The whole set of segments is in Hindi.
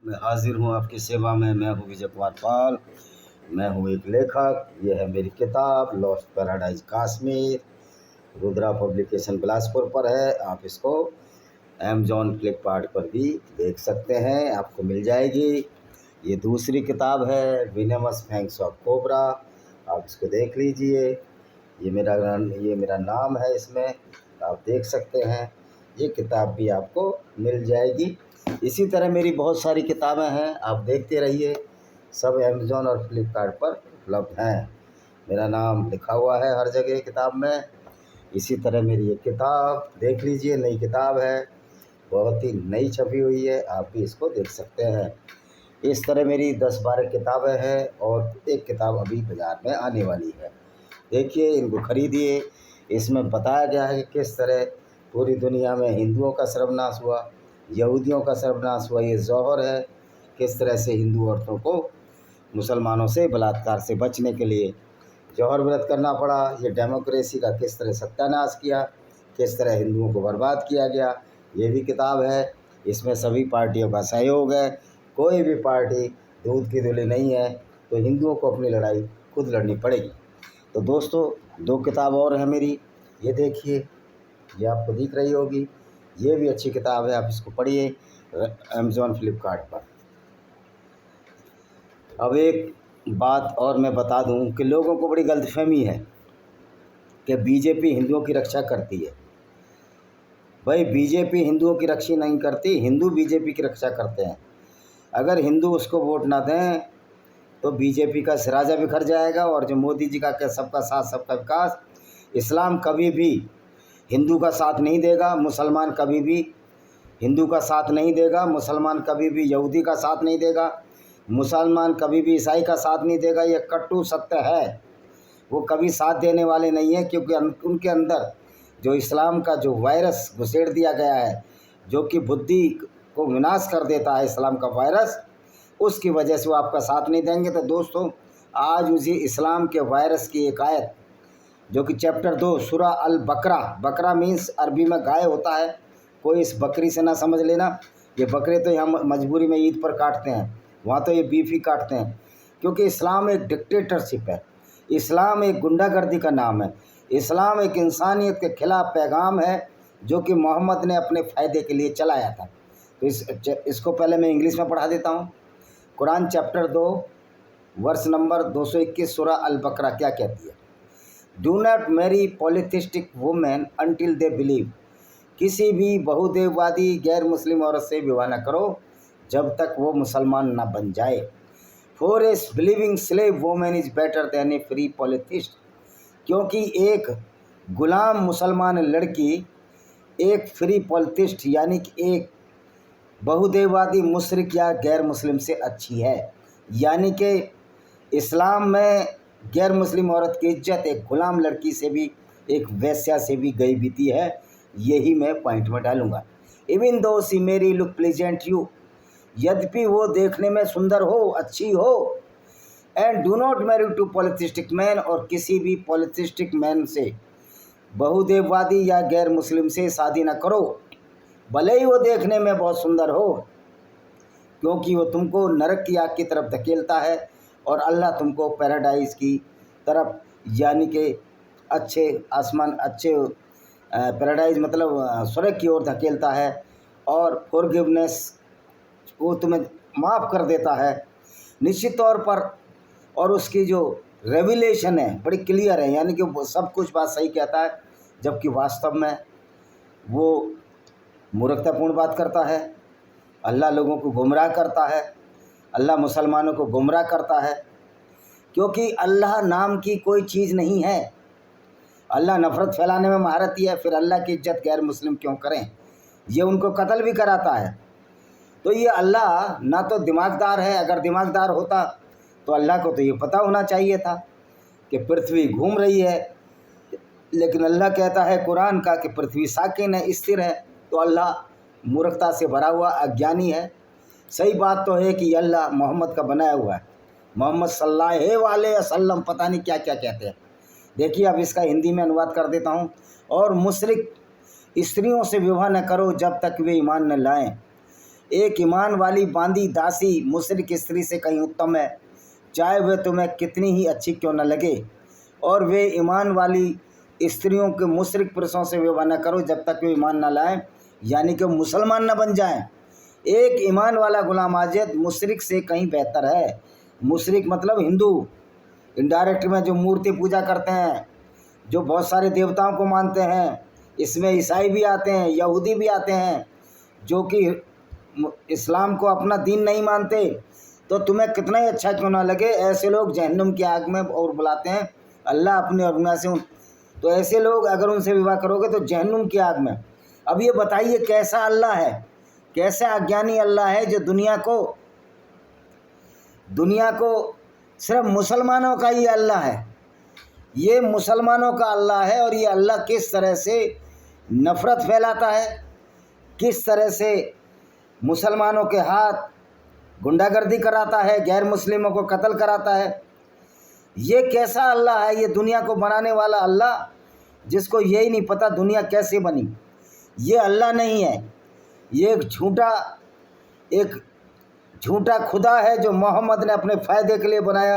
मैं हाजिर हूँ आपकी सेवा में। मैं हूँ विजय कुमार पाल। मैं हूँ एक लेखक। ये है मेरी किताब lost paradise Kashmir. Rudra publication Bilaspur पर है। आप इसको अमेजॉन फ्लिपकार्ट पर भी देख सकते हैं, आपको मिल जाएगी। ये दूसरी किताब है विनमस फैंक्स ऑफ कोबरा। आप इसको देख लीजिए। ये मेरा नाम है, इसमें आप देख सकते हैं। ये किताब भी आपको मिल जाएगी। इसी तरह मेरी बहुत सारी किताबें हैं, आप देखते रहिए। सब अमेज़ॉन और फ्लिपकार्ट पर उपलब्ध हैं। मेरा नाम लिखा हुआ है हर जगह किताब में। इसी तरह मेरी एक किताब देख लीजिए, नई किताब है, बहुत ही नई छपी हुई है, आप भी इसको देख सकते हैं। इस तरह मेरी 10-12 किताबें हैं और एक किताब अभी बाज़ार में आने वाली है। देखिए, इनको खरीदिए। इसमें बताया गया है कि किस तरह पूरी दुनिया में हिंदुओं का सर्वनाश हुआ, यहूदियों का सर्वनाश हुआ। ये जौहर है, किस तरह से हिंदू औरतों को मुसलमानों से बलात्कार से बचने के लिए जौहर व्रत करना पड़ा। ये डेमोक्रेसी का किस तरह सत्यानाश किया, किस तरह हिंदुओं को बर्बाद किया गया, ये भी किताब है। इसमें सभी पार्टियों का सहयोग है। कोई भी पार्टी दूध की धुली नहीं है, तो हिंदुओं को अपनी लड़ाई खुद लड़नी पड़ेगी। तो दोस्तों, 2 किताब और है मेरी, ये देखिए, ये आपको दिख रही होगी। ये भी अच्छी किताब है, आप इसको पढ़िए अमेज़ॉन फ्लिपकार्ट पर। अब एक बात और मैं बता दूं कि लोगों को बड़ी गलतफहमी है कि बीजेपी हिंदुओं की रक्षा करती है। भाई, बीजेपी हिंदुओं की रक्षा नहीं करती, हिंदू बीजेपी की रक्षा करते हैं। अगर हिंदू उसको वोट ना दें तो बीजेपी का सिराजा बिखर जाएगा। और जो मोदी जी का क्या सबका साथ सबका विकास, इस्लाम कभी भी हिंदू का साथ नहीं देगा, मुसलमान कभी भी हिंदू का साथ नहीं देगा, मुसलमान कभी भी यहूदी का साथ नहीं देगा, मुसलमान कभी भी ईसाई का साथ नहीं देगा। ये कट्टू सत्य है। वो कभी साथ देने वाले नहीं हैं, क्योंकि उनके अंदर जो इस्लाम का जो वायरस घुसेड़ दिया गया है, जो कि बुद्धि को विनाश कर देता है, इस्लाम का वायरस, उसकी वजह से वो आपका साथ नहीं देंगे। तो दोस्तों, आज उसी इस्लाम के वायरस की एक आयत, जो कि चैप्टर 2 सूरा अल बकरा, बकरा मीन्स अरबी में गाय होता है, कोई इस बकरी से ना समझ लेना। ये बकरे तो यहाँ मजबूरी में ईद पर काटते हैं, वहाँ तो ये बीफ ही काटते हैं, क्योंकि इस्लाम एक डिक्टेटरशिप है। इस्लाम एक गुंडागर्दी का नाम है। इस्लाम एक इंसानियत के खिलाफ पैगाम है, जो कि मोहम्मद ने अपने फ़ायदे के लिए चलाया था। तो इसको पहले मैं इंग्लिश में पढ़ा देता हूँ। कुरान चैप्टर 2 वर्स नंबर 221 सूरा अल बकरा क्या कहती है? Do not marry polytheistic women until they believe. किसी भी बहुदेववादी गैर मुस्लिम औरत से विवाह न करो जब तक वो मुसलमान न बन जाए। For a believing slave women is better than a free polytheist. क्योंकि एक गुलाम मुसलमान लड़की एक फ्री पॉलिथिस्ट यानी कि एक बहुदेववादी मुशरिक या गैर मुस्लिम से अच्छी है। यानी कि इस्लाम में गैर मुस्लिम औरत की इज्जत एक गुलाम लड़की से भी, एक वेश्या से भी गई बीती है। यही मैं पॉइंट में डालूंगा। इवन दो सी मेरी लुक प्लीजेंट यू, यद्यपि वो देखने में सुंदर हो, अच्छी हो। And do not marry to polytheistic man, और किसी भी पॉलिथिस्टिक मैन से, बहुदेववादी या गैर मुस्लिम से शादी न करो, भले ही वो देखने में बहुत सुंदर हो, क्योंकि वो तुमको नरक की आग की तरफ धकेलता है और अल्लाह तुमको पैराडाइज की तरफ, यानी कि अच्छे आसमान, अच्छे पैराडाइज मतलब स्वर्ग की ओर धकेलता है। और फॉरगिवनेस, वो तुम्हें माफ़ कर देता है निश्चित तौर पर। और उसकी जो रेवलेशन है बड़ी क्लियर है, यानी कि वो सब कुछ बात सही कहता है, जबकि वास्तव में वो मूर्खतापूर्ण बात करता है। अल्लाह लोगों को गुमराह करता है, अल्लाह मुसलमानों को गुमराह करता है, क्योंकि अल्लाह नाम की कोई चीज़ नहीं है। अल्लाह नफ़रत फैलाने में महारती है, फिर अल्लाह की इज्जत गैर मुस्लिम क्यों करें? ये उनको कत्ल भी कराता है। तो ये अल्लाह ना तो दिमागदार है। अगर दिमागदार होता तो अल्लाह को तो ये पता होना चाहिए था कि पृथ्वी घूम रही है, लेकिन अल्लाह कहता है कुरान का कि पृथ्वी साकिन है, स्थिर है। तो अल्लाह मूर्खता से भरा हुआ अज्ञानी है। सही बात तो है कि अल्लाह मोहम्मद का बनाया हुआ है। मोहम्मद सल्लल्लाहु अलैहि वसल्लम पता नहीं क्या क्या कहते हैं। देखिए, अब इसका हिंदी में अनुवाद कर देता हूँ। और मुशरिक स्त्रियों से विवाह न करो जब तक वे ईमान न लाएं, एक ईमान वाली बांदी दासी मुशरिक स्त्री से कहीं उत्तम है, चाहे वह तुम्हें कितनी ही अच्छी क्यों न लगे। और वे ईमान वाली स्त्रियों के मुशरिक पुरुषों से विवाह न करो जब तक वे ईमान न लाएं, यानी कि मुसलमान न बन जाएं। एक ईमान वाला गुलाम आज़ाद मुशरिक से कहीं बेहतर है। मुशरिक मतलब हिंदू, इनडायरेक्ट में जो मूर्ति पूजा करते हैं, जो बहुत सारे देवताओं को मानते हैं, इसमें ईसाई भी आते हैं, यहूदी भी आते हैं, जो कि इस्लाम को अपना दीन नहीं मानते। तो तुम्हें कितना ही अच्छा क्यों ना लगे, ऐसे लोग जहन्नुम की आग में और बुलाते हैं अल्लाह अपने और से। तो ऐसे लोग अगर उनसे विवाह करोगे तो जहन्नुम की आग में। अब ये बताइए कैसा अल्लाह है, कैसा अज्ञानी अल्लाह है जो दुनिया को सिर्फ मुसलमानों का ही अल्लाह है। ये मुसलमानों का अल्लाह है और ये अल्लाह किस तरह से नफ़रत फैलाता है, किस तरह से मुसलमानों के हाथ गुंडागर्दी कराता है, गैर मुस्लिमों को कत्ल कराता है। ये कैसा अल्लाह है, ये दुनिया को बनाने वाला अल्लाह, जिसको यही नहीं पता दुनिया कैसे बनी। ये अल्लाह नहीं है, ये एक झूठा खुदा है जो मोहम्मद ने अपने फ़ायदे के लिए बनाया।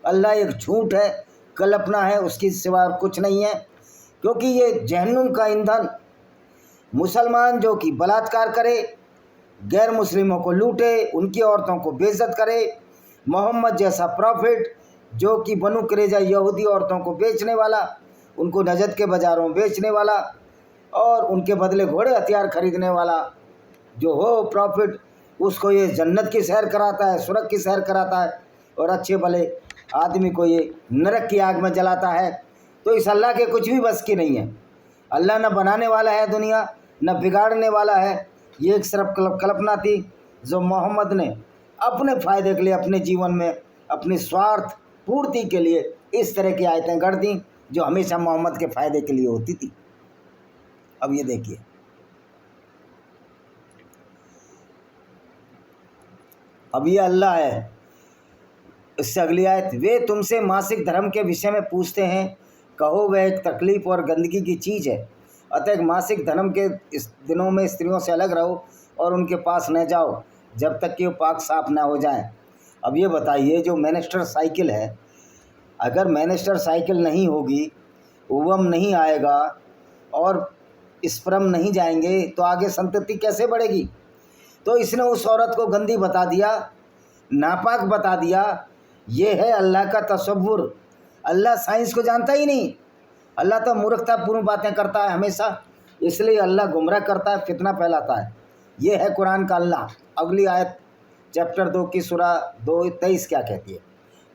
अल्लाह एक झूठ है, कल्पना है, उसकी सिवा कुछ नहीं है। क्योंकि ये जहन्नुम का ईंधन, मुसलमान जो कि बलात्कार करे, गैर मुस्लिमों को लूटे, उनकी औरतों को बेइज्जत करे, मोहम्मद जैसा प्रॉफिट जो कि बनु कुरैज़ा यहूदी औरतों को बेचने वाला, उनको नजद के बाज़ारों में बेचने वाला और उनके बदले घोड़े हथियार खरीदने वाला जो हो प्रॉफिट, उसको ये जन्नत की सैर कराता है, स्वर्ग की सैर कराता है, और अच्छे भले आदमी को ये नरक की आग में जलाता है। तो इस अल्लाह के कुछ भी बस की नहीं है। अल्लाह न बनाने वाला है दुनिया, न बिगाड़ने वाला है। ये एक सिर्फ कल्पना थी जो मोहम्मद ने अपने फ़ायदे के लिए, अपने जीवन में अपनी स्वार्थ पूर्ति के लिए इस तरह की आयतें गढ़ दी जो हमेशा मोहम्मद के फ़ायदे के लिए होती थी। अब ये देखिए, अब ये अल्लाह है। इससे अगली आयत, वे तुमसे मासिक धर्म के विषय में पूछते हैं, कहो वह एक तकलीफ़ और गंदगी की चीज़ है। अतः मासिक धर्म के इस दिनों में स्त्रियों से अलग रहो और उनके पास न जाओ जब तक कि वो पाक साफ ना हो जाएं। अब ये बताइए, जो मैनेस्टर साइकिल है, अगर मैनेस्टर साइकिल नहीं होगी, उवम नहीं आएगा और स्पर्म नहीं जाएंगे तो आगे संतति कैसे बढ़ेगी। तो इसने उस औरत को गंदी बता दिया, नापाक बता दिया। ये है अल्लाह का तसव्वुर। अल्लाह साइंस को जानता ही नहीं, अल्लाह तो मूर्खतापूर्ण बातें करता है हमेशा, इसलिए अल्लाह गुमराह करता है, फितना फैलाता है। ये है कुरान का अल्लाह। अगली आयत चैप्टर 2 की सूरा 2:23 क्या कहती है,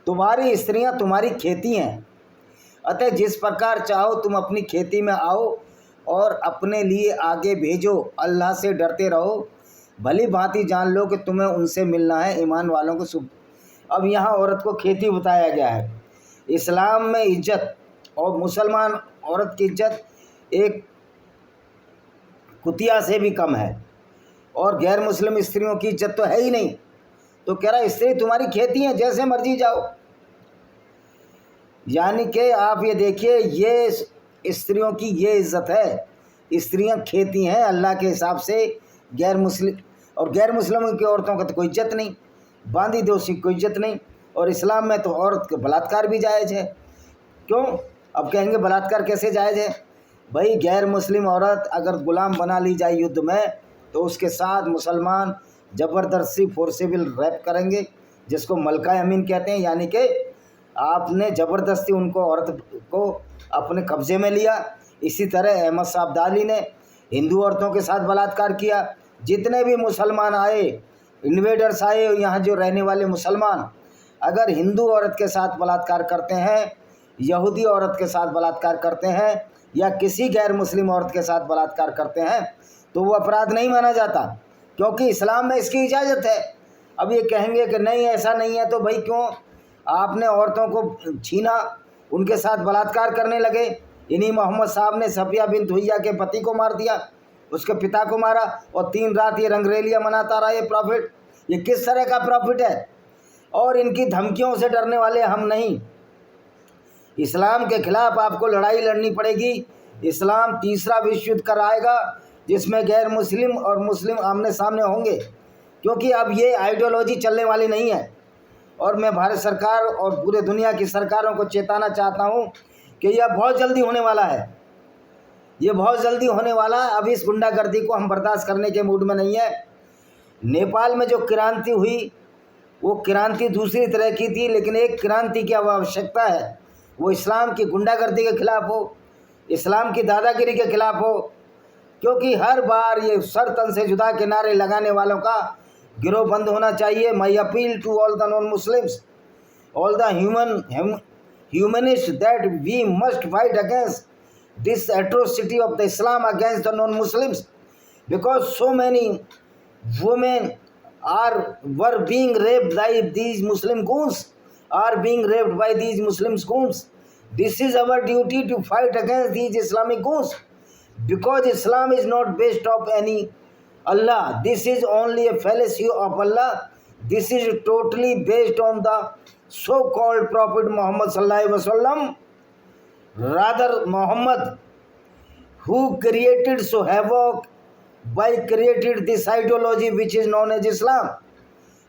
तुम्हारी स्त्रियां तुम्हारी खेती हैं, अतः जिस प्रकार चाहो तुम अपनी खेती में आओ और अपने लिए आगे भेजो, अल्लाह से डरते रहो, भली भांति जान लो कि तुम्हें उनसे मिलना है ईमान वालों को शुभ। अब यहाँ औरत को खेती बताया गया है। इस्लाम में इज्जत और मुसलमान औरत की इज्जत एक कुतिया से भी कम है, और गैर मुस्लिम स्त्रियों की इज्जत तो है ही नहीं। तो कह रहा स्त्री तुम्हारी खेती है, जैसे मर्जी जाओ। यानी कि आप ये देखिए, ये स्त्रियों की ये इज्जत है। स्त्रियां खेती हैं अल्लाह के हिसाब से। गैर मुस्लिमों की औरतों का तो कोई इज्जत नहीं, बांदी दोषी कोई इज्जत नहीं। और इस्लाम में तो औरत का बलात्कार भी जायज़ है। क्यों? अब कहेंगे बलात्कार कैसे जायज़ है? भाई गैर मुस्लिम औरत अगर गुलाम बना ली जाए युद्ध में, तो उसके साथ मुसलमान ज़बरदस्ती फोर्सेबल रैप करेंगे, जिसको मलका यमीन कहते हैं। यानी कि आपने ज़बरदस्ती उनको औरत को अपने कब्ज़े में लिया। इसी तरह अहमद शाह अब्दाली ने हिंदू औरतों के साथ बलात्कार किया। जितने भी मुसलमान आए, इन्वेडर्स आए, यहाँ जो रहने वाले मुसलमान अगर हिंदू औरत के साथ बलात्कार करते हैं, यहूदी औरत के साथ बलात्कार करते हैं, या किसी गैर मुस्लिम औरत के साथ बलात्कार करते हैं, तो वो अपराध नहीं माना जाता, क्योंकि इस्लाम में इसकी इजाज़त है। अब ये कहेंगे कि नहीं ऐसा नहीं है, तो भाई क्यों आपने औरतों को छीना, उनके साथ बलात्कार करने लगे। इन्हीं मोहम्मद साहब ने सफिया बिन्त हुय्या के पति को मार दिया, उसके पिता को मारा, और 3 रात ये रंगरेलियाँ मनाता रहा ये प्रॉफिट। ये किस तरह का प्रॉफिट है? और इनकी धमकियों से डरने वाले हम नहीं। इस्लाम के खिलाफ आपको लड़ाई लड़नी पड़ेगी। इस्लाम तीसरा विश्व युद्ध कराएगा, जिसमें गैर मुस्लिम और मुस्लिम आमने सामने होंगे। क्योंकि अब ये आइडियोलॉजी चलने वाली नहीं है। और मैं भारत सरकार और पूरे दुनिया की सरकारों को चेताना चाहता हूँ कि यह बहुत जल्दी होने वाला है, ये बहुत जल्दी होने वाला है। अब इस गुंडागर्दी को हम बर्दाश्त करने के मूड में नहीं है। नेपाल में जो क्रांति हुई वो क्रांति दूसरी तरह की थी, लेकिन एक क्रांति की आवश्यकता है, वो इस्लाम की गुंडागर्दी के खिलाफ हो, इस्लाम की दादागिरी के खिलाफ हो। क्योंकि हर बार ये सर तन से जुदा के नारे लगाने वालों का गिरोह बंद होना चाहिए। My appeal to all the non Muslims, all the humanist, that we must fight against this atrocity of the Islam against the non-Muslims, because so many women were being raped by these Muslim goons, are being raped by these Muslim goons. This is our duty to fight against these Islamic goons, because Islam is not based on any Allah. This is only a fallacy of Allah. This is totally based on the so-called Prophet Muhammad sallallahu alaihi wasallam. Rather, Muhammad, who created so havoc by created this ideology which is known as Islam.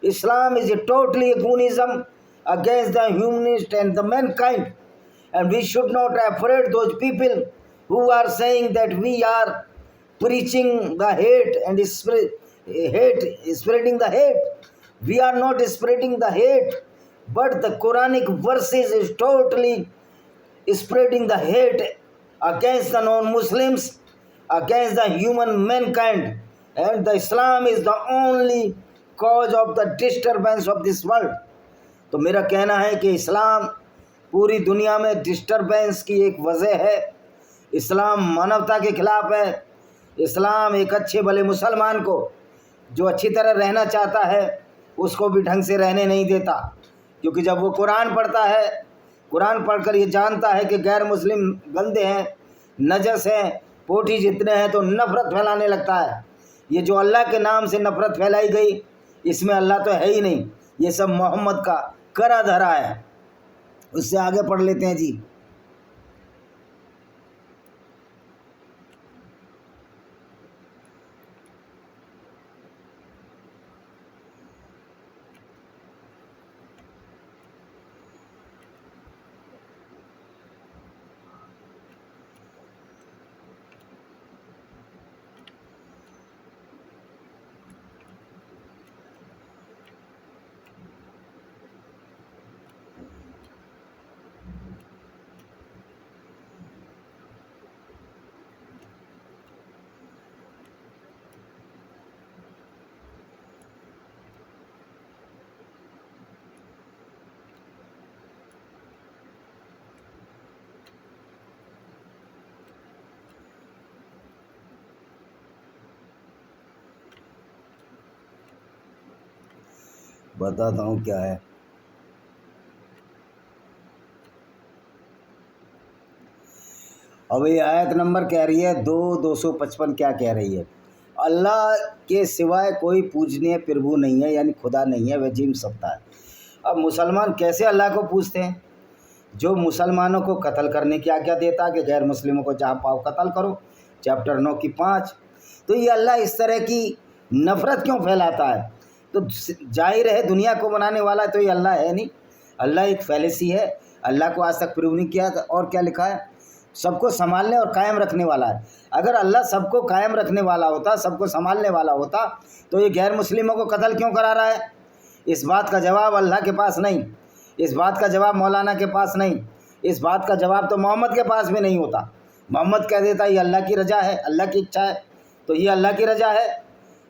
Islam is totally a goonism against the humanist and the mankind, and we should not afraid those people who are saying that we are preaching the hate and spreading the hate. We are not spreading the hate, but the Quranic verses is totally spreading the hate against the non-Muslims, against the human mankind, and the Islam is the only cause of the disturbance of this world. तो मेरा कहना है कि इस्लाम पूरी दुनिया में डिस्टर्बेंस की एक वजह है। इस्लाम मानवता के खिलाफ है। इस्लाम एक अच्छे भले मुसलमान को जो अच्छी तरह रहना चाहता है उसको भी ढंग से रहने नहीं देता, क्योंकि जब वो कुरान पढ़ता है, कुरान पढ़कर ये जानता है कि गैर मुस्लिम गंदे हैं, नजस हैं, पोटी जितने हैं, तो नफ़रत फैलाने लगता है। ये जो अल्लाह के नाम से नफ़रत फैलाई गई, इसमें अल्लाह तो है ही नहीं, ये सब मोहम्मद का करा धरा है। उससे आगे पढ़ लेते हैं जी। बताता हूँ क्या है। अब ये आयत नंबर कह रही है 255 क्या कह रही है? अल्लाह के सिवाय कोई पूजनीय प्रभु नहीं है, यानी खुदा नहीं है, वह जिम सकता है। अब मुसलमान कैसे अल्लाह को पूजते हैं? जो मुसलमानों को कत्ल करने की आज्ञा देता है कि गैर मुस्लिमों को जहाँ पाओ कत्ल करो, चैप्टर 9 की 5। तो ये अल्लाह इस तरह की नफ़रत क्यों फैलाता है? तो जाहिर है दुनिया को बनाने वाला तो ये अल्लाह है नहीं, अल्लाह एक फैलेसी है। अल्लाह को आज तक प्रूव नहीं किया। और क्या लिखा है? सबको संभालने और कायम रखने वाला है। अगर अल्लाह सबको कायम रखने वाला होता, सबको संभालने वाला होता, तो ये गैर मुस्लिमों को कत्ल क्यों करा रहा है? इस बात का जवाब अल्लाह के पास नहीं, इस बात का जवाब मौलाना के पास नहीं, इस बात का जवाब तो मोहम्मद के पास भी नहीं होता। मोहम्मद कह देता ये अल्लाह की रजा है, अल्लाह की इच्छा है। तो ये अल्लाह की रजा है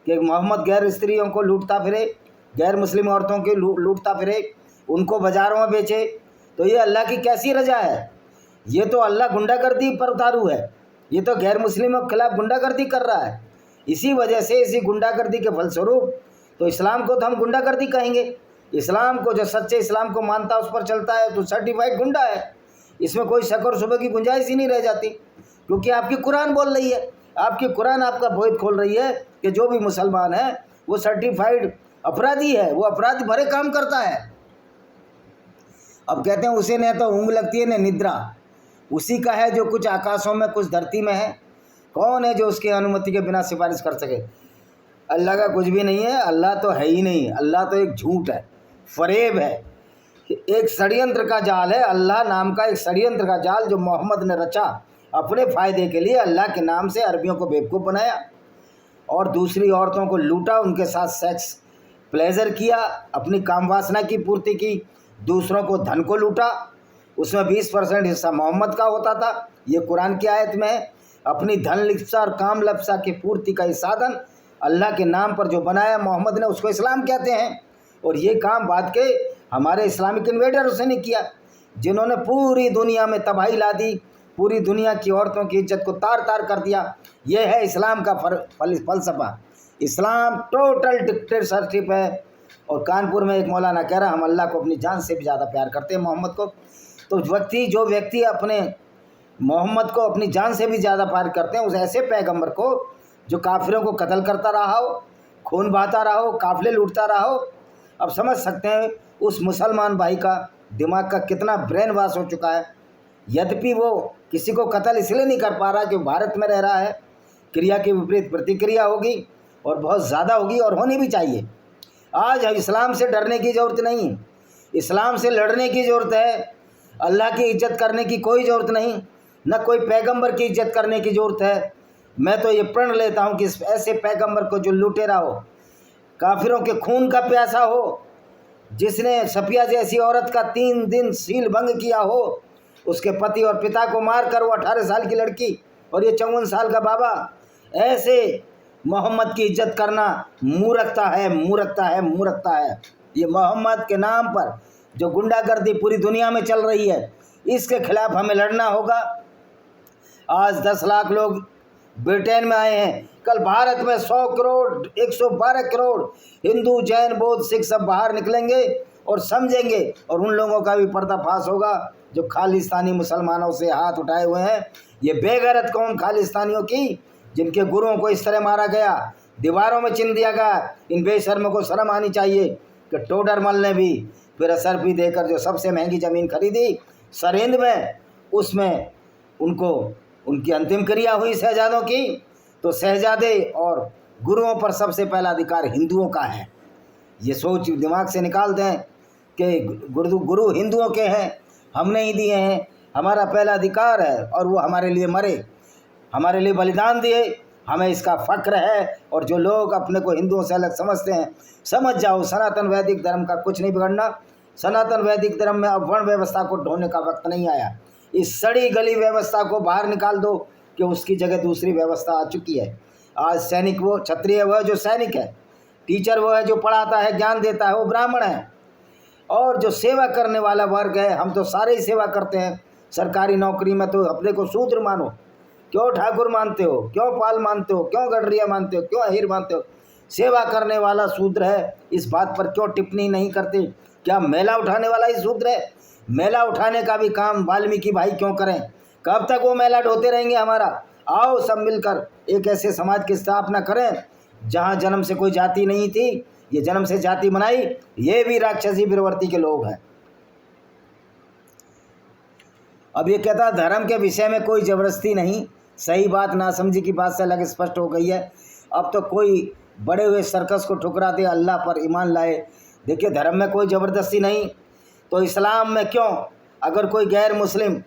कि मोहम्मद गैर स्त्रियों को लूटता फिरे, गैर मुस्लिम औरतों के लूटता फिरे, उनको बाज़ारों में बेचे? तो ये अल्लाह की कैसी रजा है? ये तो अल्लाह गुंडागर्दी पर उतारू है। ये तो गैर मुस्लिमों के खिलाफ गुंडागर्दी कर रहा है। इसी वजह से इसी गुंडागर्दी के फलस्वरूप तो इस्लाम को तो हम गुंडागर्दी कहेंगे। इस्लाम को जो सच्चे इस्लाम को मानता है उस पर चलता है तो सर्टिफाइड गुंडा है। इसमें कोई शक और शुबह की गुंजाइश ही नहीं रह जाती, क्योंकि आपकी कुरान बोल रही है, आपकी कुरान आपका बोध खोल रही है कि जो भी मुसलमान है वो सर्टिफाइड अपराधी है, वो अपराध भरे काम करता है। अब कहते हैं उसे न तो ऊँग लगती है न निद्रा, उसी का है जो कुछ आकाशों में कुछ धरती में है। कौन है जो उसकी अनुमति के बिना सिफारिश कर सके? अल्लाह का कुछ भी नहीं है, अल्लाह तो है ही नहीं, अल्लाह तो एक झूठ है, फरेब है, एक षड्यंत्र का जाल है। अल्लाह नाम का एक षड्यंत्र का जाल जो मोहम्मद ने रचा अपने फ़ायदे के लिए। अल्लाह के नाम से अरबियों को बेवकूफ़ बनाया और दूसरी औरतों को लूटा, उनके साथ सेक्स प्लेजर किया, अपनी काम वासना की पूर्ति की, दूसरों को धन को लूटा, उसमें 20% हिस्सा मोहम्मद का होता था। ये कुरान की आयत में है। अपनी धन लिप्सा और काम लप्सा की पूर्ति का ये साधन अल्लाह के नाम पर जो बनाया मोहम्मद ने, उसको इस्लाम कहते हैं। और ये काम बाद के हमारे इस्लामिक इन्वेडर्स ने किया, जिन्होंने पूरी दुनिया में तबाही ला दी, पूरी दुनिया की औरतों की इज्जत को तार तार कर दिया। ये है इस्लाम का फलसफा। इस्लाम टोटल डिक्टेटरशिप है। और कानपुर में एक मौलाना कह रहा, हम अल्लाह को अपनी जान से भी ज़्यादा प्यार करते हैं, मोहम्मद को। तो जो व्यक्ति अपने मोहम्मद को अपनी जान से भी ज़्यादा प्यार करते हैं, उस ऐसे पैगंबर को जो काफिरों को कत्ल करता रहा हो, खून बहाता रहा हो, काफिले लूटता रहा हो, अब समझ सकते हैं उस मुसलमान भाई का दिमाग का कितना ब्रेन वॉश हो चुका है। यद्यपि वो किसी को कत्ल इसलिए नहीं कर पा रहा कि भारत में रह रहा है, क्रिया की विपरीत प्रतिक्रिया होगी और बहुत ज़्यादा होगी और होनी भी चाहिए। आज इस्लाम से डरने की ज़रूरत नहीं है, इस्लाम से लड़ने की ज़रूरत है। अल्लाह की इज्जत करने की कोई ज़रूरत नहीं, न कोई पैगंबर की इज्जत करने की ज़रूरत है। मैं तो ये प्रण लेता हूँ कि ऐसे पैगंबर को जो लुटेरा हो, काफिरों के खून का प्यासा हो, जिसने सफिया जैसी औरत का 3 दिन सील भंग किया हो, उसके पति और पिता को मारकर, वो 18 साल की लड़की और ये 54 साल का बाबा, ऐसे मोहम्मद की इज्जत करना मूर्खता है, मूर्खता है, मूर्खता है। ये मोहम्मद के नाम पर जो गुंडागर्दी पूरी दुनिया में चल रही है, इसके खिलाफ हमें लड़ना होगा। आज 10 लाख लोग ब्रिटेन में आए हैं, कल भारत में 100 करोड़ 112 करोड़ हिंदू, जैन, बौद्ध, सिख सब बाहर निकलेंगे और समझेंगे, और उन लोगों का भी पर्दाफाश होगा जो खालिस्तानी मुसलमानों से हाथ उठाए हुए हैं। ये बेगैरत कौम खालिस्तानियों की, जिनके गुरुओं को इस तरह मारा गया, दीवारों में चिन्ह दिया गया, इन बेशर्मों को शर्म आनी चाहिए कि टोडरमल ने भी फिर असर भी देकर जो सबसे महंगी ज़मीन खरीदी सरहिंद में, उसमें उनको उनकी अंतिम क्रिया हुई शहजादों की। तो शहजादे और गुरुओं पर सबसे पहला अधिकार हिंदुओं का है। ये सोच दिमाग से निकाल दें कि गुरु हिंदुओं के हैं, हमने ही दिए हैं, हमारा पहला अधिकार है, और वो हमारे लिए मरे, हमारे लिए बलिदान दिए, हमें इसका फ़क्र है। और जो लोग अपने को हिंदुओं से अलग समझते हैं, समझ जाओ सनातन वैदिक धर्म का कुछ नहीं बिगड़ना। सनातन वैदिक धर्म में अब वर्ण व्यवस्था को ढोने का वक्त नहीं आया। इस सड़ी गली व्यवस्था को बाहर निकाल दो कि उसकी जगह दूसरी व्यवस्था आ चुकी है। आज सैनिक वो, क्षत्रिय वह जो सैनिक है, टीचर वो है जो पढ़ाता है, ज्ञान देता है, वो ब्राह्मण है, और जो सेवा करने वाला वर्ग है, हम तो सारे ही सेवा करते हैं। सरकारी नौकरी में तो अपने को शूद्र मानो, क्यों ठाकुर मानते हो, क्यों पाल मानते हो, क्यों गडरिया मानते हो, क्यों अहिर मानते हो? सेवा करने वाला शूद्र है, इस बात पर क्यों टिप्पणी नहीं करते? क्या मेला उठाने वाला ही शूद्र है? मेला उठाने का भी काम वाल्मीकि भाई क्यों करें? कब तक वो मेला ढोते रहेंगे हमारा? आओ सब मिलकर एक ऐसे समाज की स्थापना करें जहाँ जन्म से कोई जाति नहीं थी, ये जन्म से जाति बनाई, ये भी राक्षसी प्रवृत्ति के लोग हैं। अब ये कहता धर्म के विषय में कोई जबरदस्ती नहीं, सही बात ना समझी की बात से अलग स्पष्ट हो गई है। अब तो कोई बड़े हुए सर्कस को ठुकरा दे, अल्लाह पर ईमान लाए। देखिए धर्म में कोई ज़बरदस्ती नहीं, तो इस्लाम में क्यों? अगर कोई गैर मुस्लिम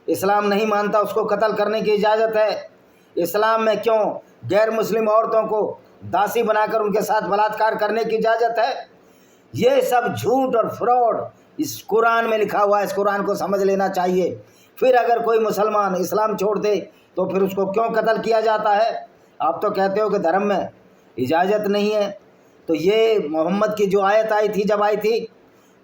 इस्लाम नहीं मानता, उसको कत्ल करने की इजाज़त है। इस्लाम में क्यों गैर मुस्लिम औरतों को दासी बनाकर उनके साथ बलात्कार करने की इजाज़त है? ये सब झूठ और फ्रॉड इस कुरान में लिखा हुआ है, इस कुरान को समझ लेना चाहिए। फिर अगर कोई मुसलमान इस्लाम छोड़ दे तो फिर उसको क्यों कत्ल किया जाता है? आप तो कहते हो कि धर्म में इजाज़त नहीं है। तो ये मोहम्मद की जो आयत आई थी, जब आई थी,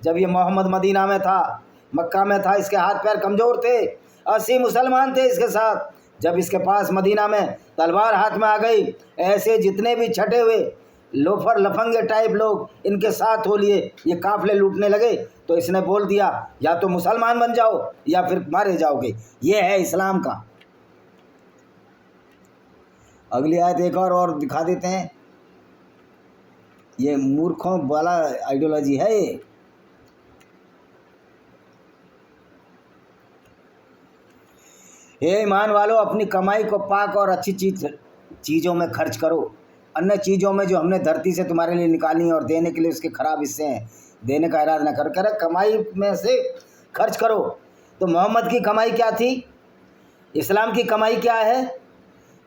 जब ये मोहम्मद मदीना में था, मक्का में था, इसके हाथ पैर कमज़ोर थे, 80 मुसलमान थे इसके साथ। जब इसके पास मदीना में तलवार हाथ में आ गई, ऐसे जितने भी छटे हुए लोफर लफंगे टाइप लोग इनके साथ हो लिए, ये काफिले लूटने लगे, तो इसने बोल दिया या तो मुसलमान बन जाओ या फिर मारे जाओगे। ये है इस्लाम का। अगली आयत एक और दिखा देते हैं। ये मूर्खों वाला आइडियोलॉजी है ये। हे ईमान वालों, अपनी कमाई को पाक और अच्छी चीज़ों में खर्च करो, अन्य चीज़ों में जो हमने धरती से तुम्हारे लिए निकाली हैं और देने के लिए उसके खराब हिस्से हैं, देने का इरादा न कर कमाई में से खर्च करो। तो मोहम्मद की कमाई क्या थी? इस्लाम की कमाई क्या है?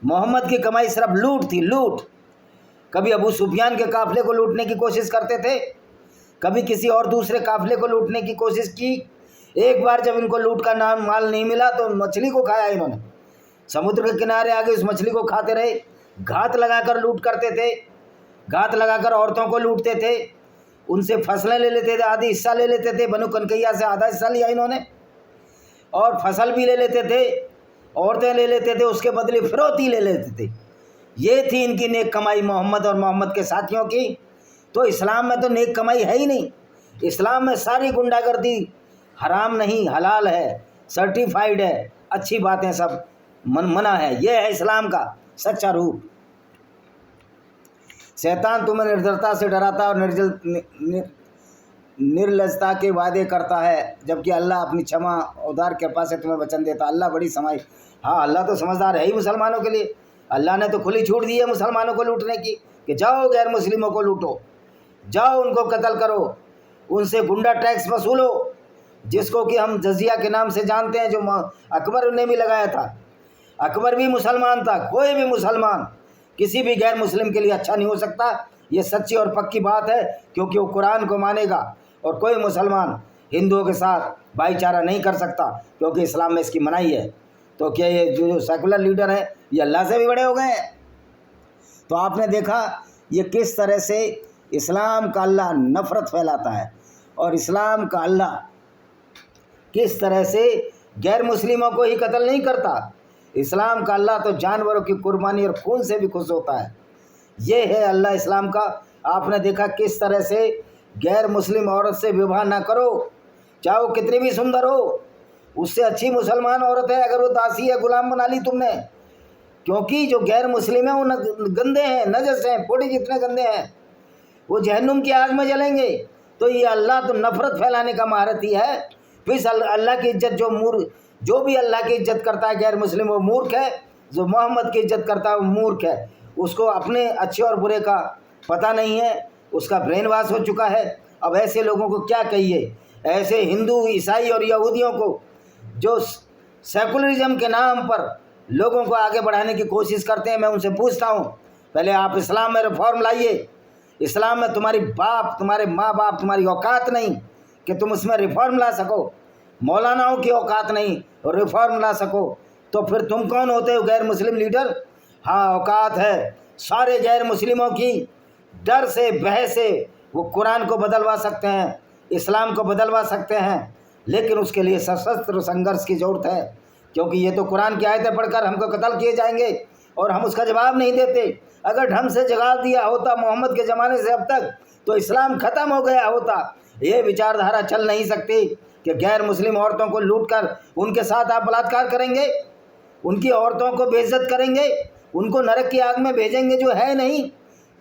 मोहम्मद की कमाई सिर्फ लूट थी, लूट। कभी अबू सुफियान के काफ़िले को लूटने की कोशिश करते थे, कभी किसी और दूसरे काफ़िले को लूटने की कोशिश की। एक बार जब इनको लूट का नाम माल नहीं मिला तो मछली को खाया इन्होंने। समुद्र के किनारे आगे उस मछली को खाते रहे। घात लगाकर लूट करते थे, घात लगाकर औरतों को लूटते थे, उनसे फसलें ले लेते थे, आधी हिस्सा ले लेते थे। बनु कनकैया से आधा हिस्सा लिया इन्होंने, और फसल भी ले लेते थे, औरतें ले लेते थे, उसके बदले फिरौती ले लेते थे। ये थी इनकी नेक कमाई मोहम्मद और मोहम्मद के साथियों की। तो इस्लाम में तो नेक कमाई है ही नहीं। इस्लाम में सारी गुंडागर्दी हराम नहीं, हलाल है, सर्टिफाइड है, अच्छी बातें सब मना है। ये है इस्लाम का सच्चा रूप। शैतान तुम्हें निर्दयता से डराता और निर्लजता के वादे करता है, जबकि अल्लाह अपनी क्षमा उदार कृपा से तुम्हें वचन देता। अल्लाह बड़ी समाई। हाँ, अल्लाह तो समझदार है ही मुसलमानों के लिए। अल्लाह ने तो खुली छूट दी है मुसलमानों को लूटने की कि जाओ गैर मुस्लिमों को लूटो, जाओ उनको कत्ल करो, उनसे गुंडा टैक्स वसूलो, जिसको कि हम जजिया के नाम से जानते हैं, जो अकबर ने भी लगाया था। अकबर भी मुसलमान था। कोई भी मुसलमान किसी भी गैर मुस्लिम के लिए अच्छा नहीं हो सकता। ये सच्ची और पक्की बात है, क्योंकि वो कुरान को मानेगा और कोई मुसलमान हिंदुओं के साथ भाईचारा नहीं कर सकता, क्योंकि इस्लाम में इसकी मनाही है। तो क्या ये जो सेकुलर लीडर है ये अल्लाह से भी बड़े हो गए हैं? तो आपने देखा ये किस तरह से इस्लाम का अल्लाह नफ़रत फैलाता है, और इस्लाम का अल्लाह किस तरह से गैर मुस्लिमों को ही कत्ल नहीं करता। इस्लाम का अल्लाह तो जानवरों की कुर्बानी और खून से भी खुश होता है। ये है अल्लाह इस्लाम का। आपने देखा किस तरह से गैर मुस्लिम औरत से विवाह ना करो, चाहे वो कितनी भी सुंदर हो। उससे अच्छी मुसलमान औरत है, अगर वो दासी है, गुलाम बना ली तुमने। क्योंकि जो गैर मुस्लिम है वो गंदे हैं, नजस हैं, पोटी जितने गंदे हैं, वो जहन्नुम की आग में जलेंगे। तो ये अल्लाह तो नफ़रत फैलाने का महारथी है। फिर अल्लाह की इज्जत जो भी अल्लाह की इज्जत करता है गैर मुस्लिम, वो मूर्ख है। जो मोहम्मद की इज्जत करता है वो मूर्ख है। उसको अपने अच्छे और बुरे का पता नहीं है, उसका ब्रेन वॉश हो चुका है। अब ऐसे लोगों को क्या कहिए, ऐसे हिंदू, ईसाई और यहूदियों को जो सेकुलरिज्म के नाम पर लोगों को आगे बढ़ाने की कोशिश करते हैं। मैं उनसे पूछता हूँ, पहले आप इस्लाम में रिफॉर्म लाइए। इस्लाम में तुम्हारे माँ बाप, तुम्हारी औकात नहीं कि तुम उसमें रिफॉर्म ला सको। मौलानाओं की औकात नहीं और रिफॉर्म ला सको, तो फिर तुम कौन होते हो गैर मुस्लिम लीडर? हाँ, औकात है सारे गैर मुस्लिमों की। डर से, भय से वो कुरान को बदलवा सकते हैं, इस्लाम को बदलवा सकते हैं, लेकिन उसके लिए सशस्त्र संघर्ष की ज़रूरत है। क्योंकि ये तो कुरान की आयतें पढ़कर हमको कत्ल किए जाएंगे और हम उसका जवाब नहीं देते। अगर ढंग से जवाब दिया होता मोहम्मद के ज़माने से अब तक, तो इस्लाम ख़त्म हो गया होता। ये विचारधारा चल नहीं सकती कि गैर मुस्लिम औरतों को लूटकर उनके साथ आप बलात्कार करेंगे, उनकी औरतों को बेइज्जत करेंगे, उनको नरक की आग में भेजेंगे, जो है नहीं।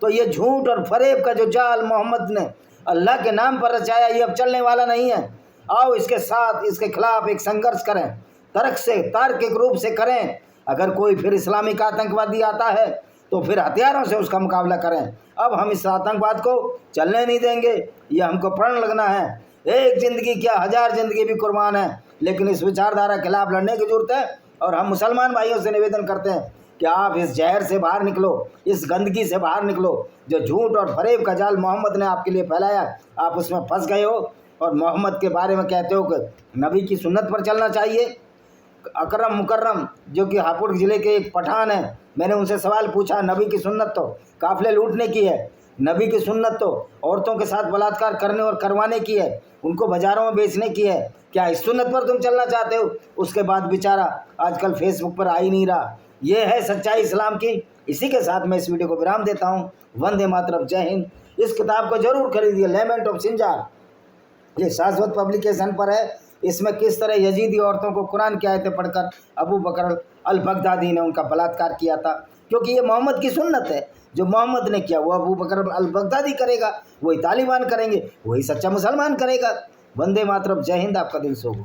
तो ये झूठ और फरेब का जो जाल मोहम्मद ने अल्लाह के नाम पर रचाया, ये अब चलने वाला नहीं है। आओ इसके साथ, इसके खिलाफ एक संघर्ष करें, तर्क से, तार्किक रूप से करें। अगर कोई फिर इस्लामिक आतंकवादी आता है तो फिर हथियारों से उसका मुकाबला करें। अब हम इस आतंकवाद को चलने नहीं देंगे, ये हमको प्रण लगना है। एक ज़िंदगी क्या, 1000 ज़िंदगी भी कुर्बान है, लेकिन इस विचारधारा के खिलाफ लड़ने की ज़रूरत है। और हम मुसलमान भाइयों से निवेदन करते हैं कि आप इस जहर से बाहर निकलो, इस गंदगी से बाहर निकलो। जो झूठ और फरेब का जाल मोहम्मद ने आपके लिए फैलाया, आप उसमें फंस गए हो। और मोहम्मद के बारे में कहते हो कि नबी की सुन्नत पर चलना चाहिए। अकरम मुकर्रम जो कि हापुड़ ज़िले के एक पठान हैं, मैंने उनसे सवाल पूछा, नबी की सुन्नत तो काफ़िले लूटने की है, नबी की सुन्नत तो औरतों के साथ बलात्कार करने और करवाने की है, उनको बाज़ारों में बेचने की है, क्या इस सुन्नत पर तुम चलना चाहते हो? उसके बाद बेचारा आजकल फेसबुक पर आ ही नहीं रहा। ये है सच्चाई इस्लाम की। इसी के साथ मैं इस वीडियो को विराम देता हूँ। वंदे मातरम, जय हिंद। इस किताब को जरूर खरीदिए, लेमेंट ऑफ सिंजार, ये शाश्वत पब्लिकेशन पर है। इसमें किस तरह यजीदी औरतों को कुरान की आयतें पढ़कर अबू बकर अल बगदादी ने उनका बलात्कार किया था। क्योंकि ये मोहम्मद की सुन्नत है, जो मोहम्मद ने किया वो अबू बकर अल बगदादी करेगा, वही तालिबान करेंगे, वही सच्चा मुसलमान करेगा। वंदे मातरम, जय हिंद। आपका दिन शुभ हो।